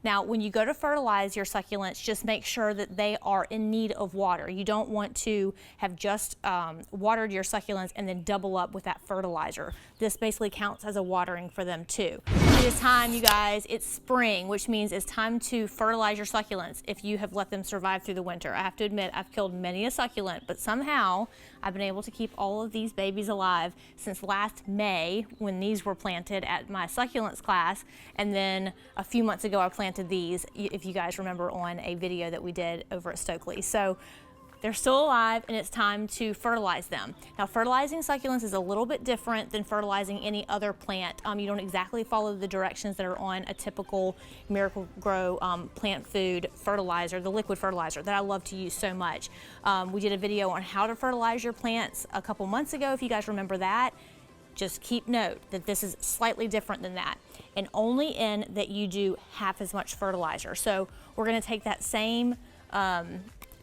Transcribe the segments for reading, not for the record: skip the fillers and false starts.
Now, when you go to fertilize your succulents, just make sure that they are in need of water. You don't want to have just watered your succulents and then double up with that fertilizer. This basically counts as a watering for them too. It is time, you guys, it's spring, which means it's time to fertilize your succulents if you have let them survive through the winter. I have to admit, I've killed many a succulent, but somehow I've been able to keep all of these babies alive since last May when these were planted at my succulents class, and then a few months ago I planted these, if you guys remember, on a video that we did over at Stokely. So they're still alive and it's time to fertilize them. Now, fertilizing succulents is a little bit different than fertilizing any other plant. You don't exactly follow the directions that are on a typical Miracle-Gro plant food fertilizer, the liquid fertilizer that I love to use so much. We did a video on how to fertilize your plants a couple months ago, if you guys remember that. Just keep note that this is slightly different than that, and only in that you do half as much fertilizer. So we're going to take that same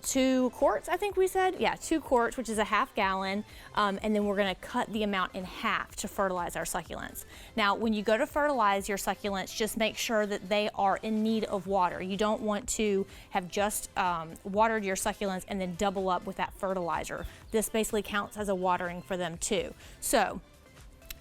2 quarts, I think we said, yeah, 2 quarts, which is a ½ gallon, and then we're going to cut the amount in half to fertilize our succulents. Now, when you go to fertilize your succulents, just make sure that they are in need of water. You don't want to have just watered your succulents and then double up with that fertilizer. This basically counts as a watering for them too. So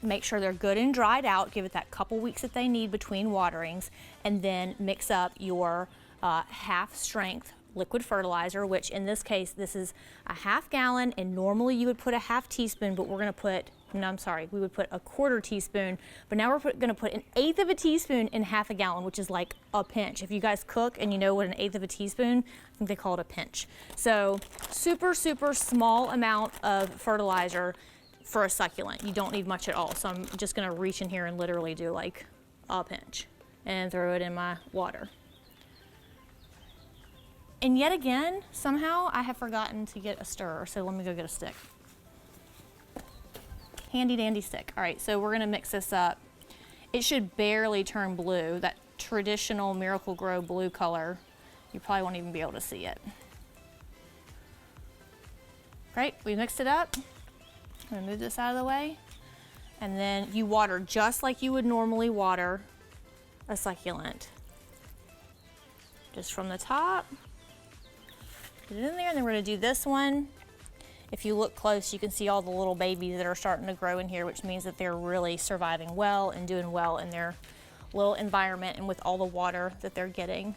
make sure they're good and dried out, give it that couple weeks that they need between waterings, and then mix up your half strength liquid fertilizer, which in this case, this is a ½ gallon, and normally you would put a ½ teaspoon, but we're gonna put, no, I'm sorry, we would put a ¼ teaspoon, but now we're gonna put 1/8 of a teaspoon in ½ a gallon, which is like a pinch. If you guys cook and you know what 1/8 of a teaspoon, I think they call it a pinch. So super, super small amount of fertilizer for a succulent. You don't need much at all. So I'm just gonna reach in here and literally do like a pinch and throw it in my water. And yet again, somehow I have forgotten to get a stirrer, so let me go get a stick. Handy dandy stick. All right, so we're gonna mix this up. It should barely turn blue, that traditional Miracle-Gro blue color. You probably won't even be able to see it. Great, we mixed it up. I'm gonna move this out of the way. And then you water just like you would normally water a succulent. Just from the top. Put it in there, and then we're gonna do this one. If you look close, you can see all the little babies that are starting to grow in here, which means that they're really surviving well and doing well in their little environment and with all the water that they're getting.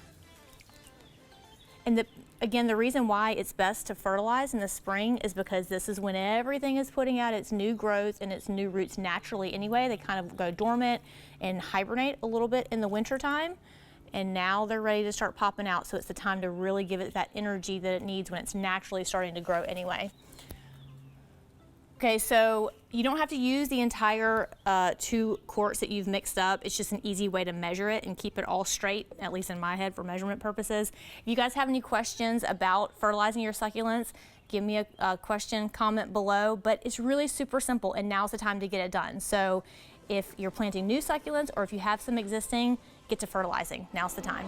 And again, the reason why it's best to fertilize in the spring is because this is when everything is putting out its new growth and its new roots naturally anyway. They kind of go dormant and hibernate a little bit in the winter time. And now they're ready to start popping out, so it's the time to really give it that energy that it needs when it's naturally starting to grow anyway. Okay, so you don't have to use the entire 2 quarts that you've mixed up. It's just an easy way to measure it and keep it all straight, at least in my head for measurement purposes. If you guys have any questions about fertilizing your succulents, give me a question, comment below, but it's really super simple, and now's the time to get it done. So if you're planting new succulents or if you have some existing, get to fertilizing. Now's the time.